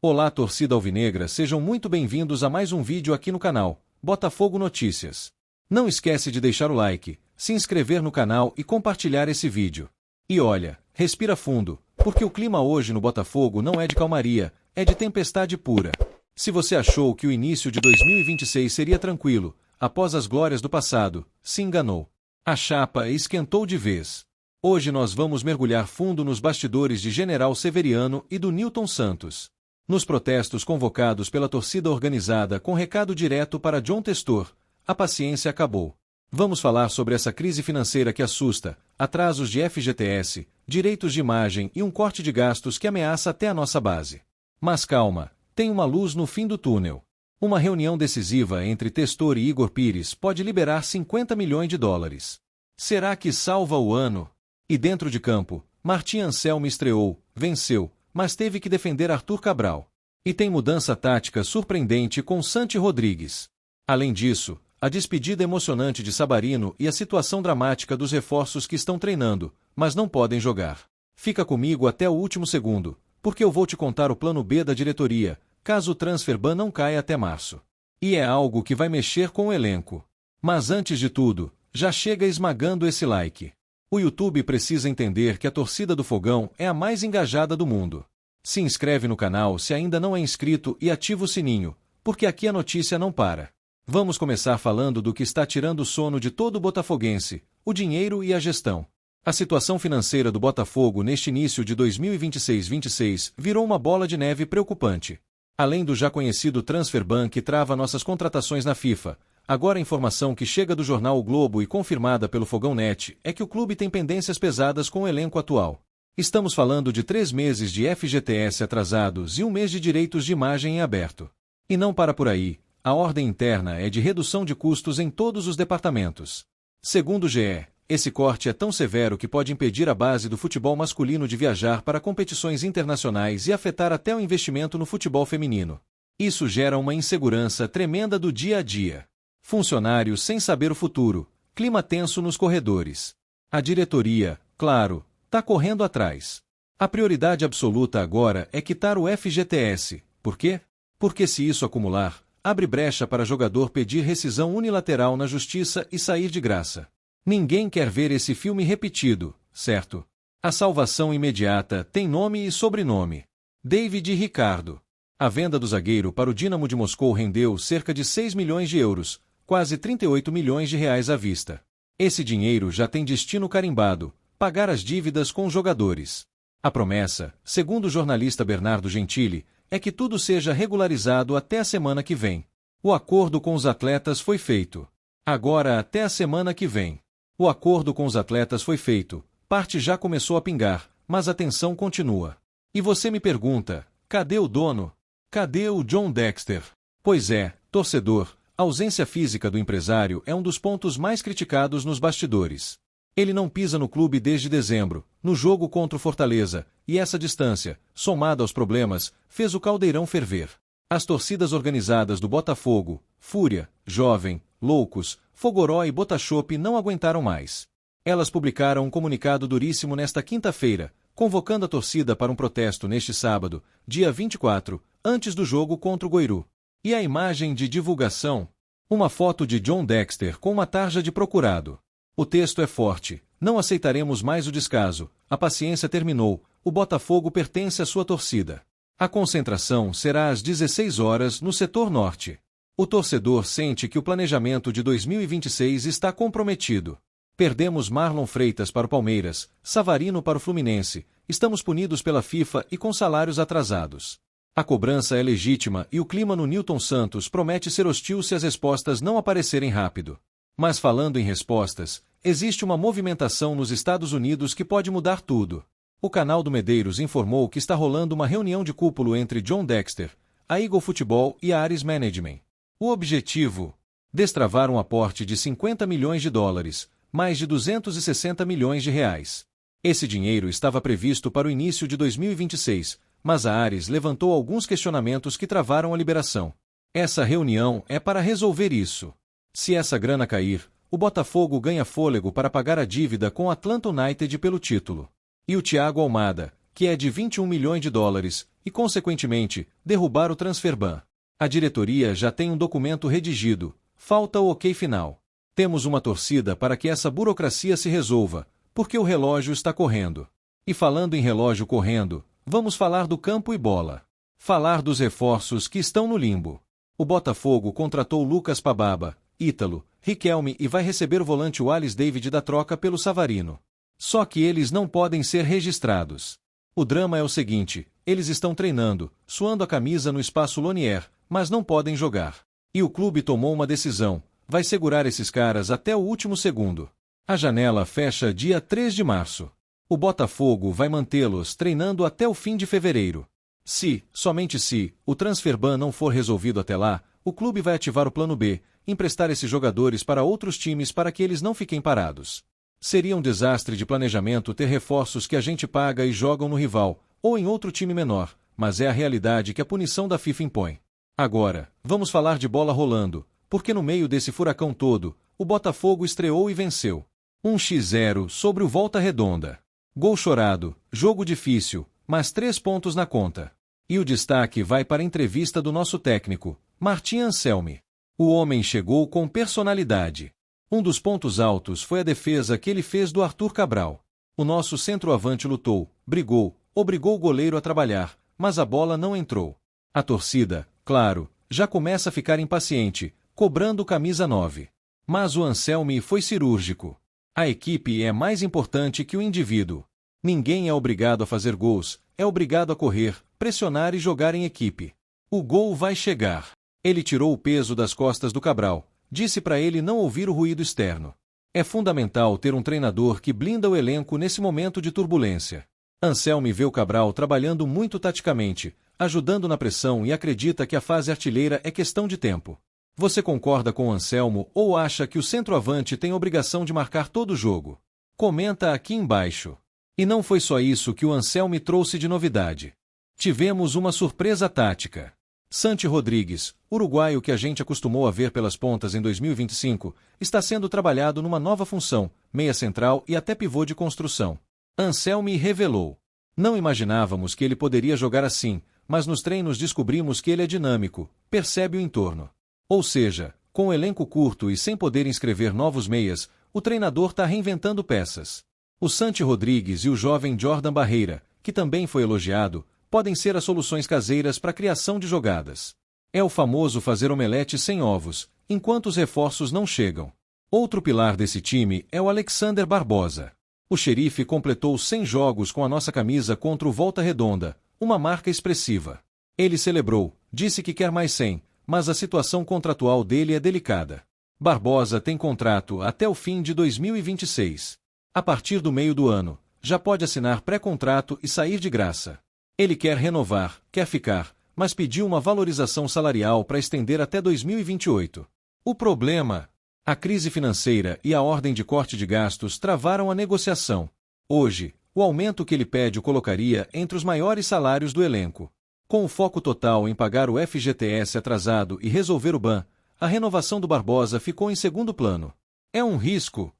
Olá, torcida alvinegra, sejam muito bem-vindos a mais um vídeo aqui no canal Botafogo Notícias. Não esquece de deixar o like, se inscrever no canal e compartilhar esse vídeo. E olha, respira fundo, porque o clima hoje no Botafogo não é de calmaria, é de tempestade pura. Se você achou que o início de 2026 seria tranquilo, após as glórias do passado, se enganou. A chapa esquentou de vez. Hoje nós vamos mergulhar fundo nos bastidores de General Severiano e do Nilton Santos. Nos protestos convocados pela torcida organizada com recado direto para John Testor, a paciência acabou. Vamos falar sobre essa crise financeira que assusta, atrasos de FGTS, direitos de imagem e um corte de gastos que ameaça até a nossa base. Mas calma, tem uma luz no fim do túnel. Uma reunião decisiva entre Testor e Igor Pires pode liberar 50 milhões de dólares. Será que salva o ano? E dentro de campo, Martim Anselmo estreou, venceu, mas teve que defender Arthur Cabral. E tem mudança tática surpreendente com Santi Rodrigues. Além disso, a despedida emocionante de Sabarino e a situação dramática dos reforços que estão treinando, mas não podem jogar. Fica comigo até o último segundo, porque eu vou te contar o plano B da diretoria, caso o transfer ban não caia até março. E é algo que vai mexer com o elenco. Mas antes de tudo, já chega esmagando esse like. O YouTube precisa entender que a torcida do Fogão é a mais engajada do mundo. Se inscreve no canal se ainda não é inscrito e ativa o sininho, porque aqui a notícia não para. Vamos começar falando do que está tirando o sono de todo botafoguense, o dinheiro e a gestão. A situação financeira do Botafogo neste início de 2026-26 virou uma bola de neve preocupante. Além do já conhecido transfer ban que trava nossas contratações na FIFA, agora a informação que chega do jornal O Globo e confirmada pelo Fogão Net é que o clube tem pendências pesadas com o elenco atual. Estamos falando de 3 meses de FGTS atrasados e 1 mês de direitos de imagem em aberto. E não para por aí, a ordem interna é de redução de custos em todos os departamentos. Segundo o GE, esse corte é tão severo que pode impedir a base do futebol masculino de viajar para competições internacionais e afetar até o investimento no futebol feminino. Isso gera uma insegurança tremenda do dia a dia. Funcionários sem saber o futuro, clima tenso nos corredores. A diretoria, claro, está correndo atrás. A prioridade absoluta agora é quitar o FGTS. Por quê? Porque se isso acumular, abre brecha para jogador pedir rescisão unilateral na justiça e sair de graça. Ninguém quer ver esse filme repetido, certo? A salvação imediata tem nome e sobrenome. David Ricardo. A venda do zagueiro para o Dínamo de Moscou rendeu cerca de 6 milhões de euros, quase 38 milhões de reais à vista. Esse dinheiro já tem destino carimbado, pagar as dívidas com os jogadores. A promessa, segundo o jornalista Bernardo Gentili, é que tudo seja regularizado até a semana que vem. O acordo com os atletas foi feito. Agora até a semana que vem. O acordo com os atletas foi feito, parte já começou a pingar, mas a tensão continua. E você me pergunta, cadê o dono? Cadê o John Dexter? Pois é, torcedor, a ausência física do empresário é um dos pontos mais criticados nos bastidores. Ele não pisa no clube desde dezembro, no jogo contra o Fortaleza, e essa distância, somada aos problemas, fez o caldeirão ferver. As torcidas organizadas do Botafogo, Fúria, Jovem, Loucos, Fogoró e Botachope não aguentaram mais. Elas publicaram um comunicado duríssimo nesta quinta-feira, convocando a torcida para um protesto neste sábado, dia 24, antes do jogo contra o Goiru. E a imagem de divulgação? Uma foto de John Dexter com uma tarja de procurado. O texto é forte. Não aceitaremos mais o descaso. A paciência terminou. O Botafogo pertence à sua torcida. A concentração será às 16 horas no setor norte. O torcedor sente que o planejamento de 2026 está comprometido. Perdemos Marlon Freitas para o Palmeiras, Savarino para o Fluminense. Estamos punidos pela FIFA e com salários atrasados. A cobrança é legítima e o clima no Nilton Santos promete ser hostil se as respostas não aparecerem rápido. Mas falando em respostas, existe uma movimentação nos Estados Unidos que pode mudar tudo. O canal do Medeiros informou que está rolando uma reunião de cúpulo entre John Dexter, a Eagle Futebol e a Ares Management. O objetivo? Destravar um aporte de 50 milhões de dólares, mais de 260 milhões de reais. Esse dinheiro estava previsto para o início de 2026, mas a Ares levantou alguns questionamentos que travaram a liberação. Essa reunião é para resolver isso. Se essa grana cair, o Botafogo ganha fôlego para pagar a dívida com o Atlanta United pelo título. E o Thiago Almada, que é de 21 milhões de dólares, e, consequentemente, derrubar o transferban. A diretoria já tem um documento redigido, falta o ok final. Temos uma torcida para que essa burocracia se resolva, porque o relógio está correndo. E falando em relógio correndo, vamos falar do campo e bola. Falar dos reforços que estão no limbo. O Botafogo contratou Lucas Pababa, Ítalo, Riquelme e vai receber o volante Wallace David da troca pelo Savarino. Só que eles não podem ser registrados. O drama é o seguinte, eles estão treinando, suando a camisa no espaço Lonier, mas não podem jogar. E o clube tomou uma decisão, vai segurar esses caras até o último segundo. A janela fecha dia 3 de março. O Botafogo vai mantê-los treinando até o fim de fevereiro. Se, somente se, o transferban não for resolvido até lá, o clube vai ativar o plano B, emprestar esses jogadores para outros times para que eles não fiquem parados. Seria um desastre de planejamento ter reforços que a gente paga e jogam no rival, ou em outro time menor, mas é a realidade que a punição da FIFA impõe. Agora, vamos falar de bola rolando, porque no meio desse furacão todo, o Botafogo estreou e venceu. 1-0 sobre o Volta Redonda. Gol chorado, jogo difícil, mas 3 pontos na conta. E o destaque vai para a entrevista do nosso técnico, Martim Anselmi. O homem chegou com personalidade. Um dos pontos altos foi a defesa que ele fez do Arthur Cabral. O nosso centroavante lutou, brigou, obrigou o goleiro a trabalhar, mas a bola não entrou. A torcida, claro, já começa a ficar impaciente, cobrando camisa 9. Mas o Anselmi foi cirúrgico. A equipe é mais importante que o indivíduo. Ninguém é obrigado a fazer gols, é obrigado a correr, pressionar e jogar em equipe. O gol vai chegar. Ele tirou o peso das costas do Cabral, disse para ele não ouvir o ruído externo. É fundamental ter um treinador que blinda o elenco nesse momento de turbulência. Anselmi vê o Cabral trabalhando muito taticamente, ajudando na pressão e acredita que a fase artilheira é questão de tempo. Você concorda com o Anselmo ou acha que o centroavante tem obrigação de marcar todo o jogo? Comenta aqui embaixo. E não foi só isso que o Anselmi trouxe de novidade. Tivemos uma surpresa tática. Santi Rodrigues, uruguaio que a gente acostumou a ver pelas pontas em 2025, está sendo trabalhado numa nova função, meia central e até pivô de construção. Anselmi revelou. Não imaginávamos que ele poderia jogar assim, mas nos treinos descobrimos que ele é dinâmico, percebe o entorno. Ou seja, com o elenco curto e sem poder inscrever novos meias, o treinador está reinventando peças. O Santi Rodrigues e o jovem Jordan Barreira, que também foi elogiado, podem ser as soluções caseiras para a criação de jogadas. É o famoso fazer omelete sem ovos, enquanto os reforços não chegam. Outro pilar desse time é o Alexander Barbosa. O xerife completou 100 jogos com a nossa camisa contra o Volta Redonda, uma marca expressiva. Ele celebrou, disse que quer mais 100, mas a situação contratual dele é delicada. Barbosa tem contrato até o fim de 2026. A partir do meio do ano, já pode assinar pré-contrato e sair de graça. Ele quer renovar, quer ficar, mas pediu uma valorização salarial para estender até 2028. O problema? A crise financeira e a ordem de corte de gastos travaram a negociação. Hoje, o aumento que ele pede o colocaria entre os maiores salários do elenco. Com o foco total em pagar o FGTS atrasado e resolver o ban, a renovação do Barbosa ficou em segundo plano. É um risco?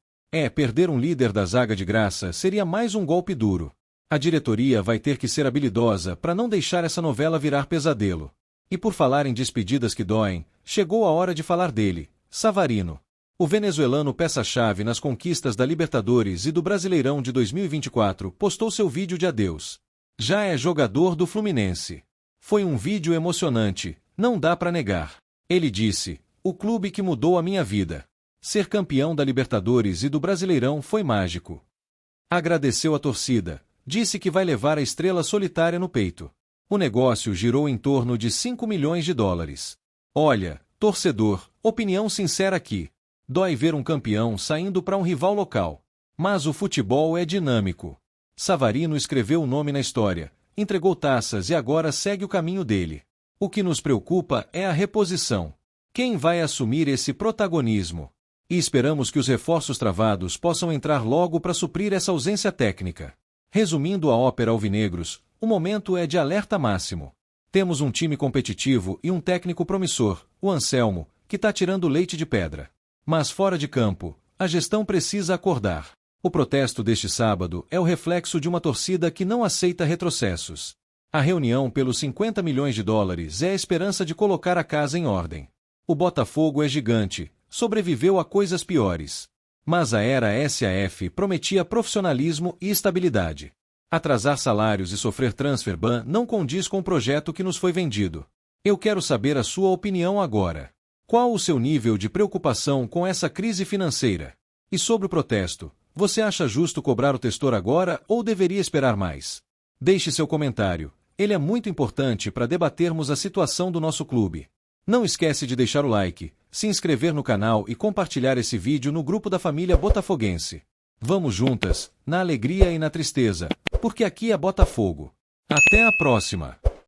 Perder um líder da zaga de graça seria mais um golpe duro. A diretoria vai ter que ser habilidosa para não deixar essa novela virar pesadelo. E por falar em despedidas que doem, chegou a hora de falar dele, Savarino. O venezuelano peça-chave nas conquistas da Libertadores e do Brasileirão de 2024 postou seu vídeo de adeus. Já é jogador do Fluminense. Foi um vídeo emocionante, não dá para negar. Ele disse, o clube que mudou a minha vida. Ser campeão da Libertadores e do Brasileirão foi mágico. Agradeceu a torcida, disse que vai levar a estrela solitária no peito. O negócio girou em torno de 5 milhões de dólares. Olha, torcedor, opinião sincera aqui. Dói ver um campeão saindo para um rival local. Mas o futebol é dinâmico. Savarino escreveu o nome na história, entregou taças e agora segue o caminho dele. O que nos preocupa é a reposição. Quem vai assumir esse protagonismo? E esperamos que os reforços travados possam entrar logo para suprir essa ausência técnica. Resumindo a ópera alvinegros, o momento é de alerta máximo. Temos um time competitivo e um técnico promissor, o Anselmo, que está tirando leite de pedra. Mas fora de campo, a gestão precisa acordar. O protesto deste sábado é o reflexo de uma torcida que não aceita retrocessos. A reunião pelos 50 milhões de dólares é a esperança de colocar a casa em ordem. O Botafogo é gigante, sobreviveu a coisas piores. Mas a era SAF prometia profissionalismo e estabilidade. Atrasar salários e sofrer transfer ban não condiz com o projeto que nos foi vendido. Eu quero saber a sua opinião agora. Qual o seu nível de preocupação com essa crise financeira? E sobre o protesto, você acha justo cobrar o testor agora ou deveria esperar mais? Deixe seu comentário, ele é muito importante para debatermos a situação do nosso clube. Não esquece de deixar o like, se inscrever no canal e compartilhar esse vídeo no grupo da família botafoguense. Vamos juntas, na alegria e na tristeza, porque aqui é Botafogo. Até a próxima!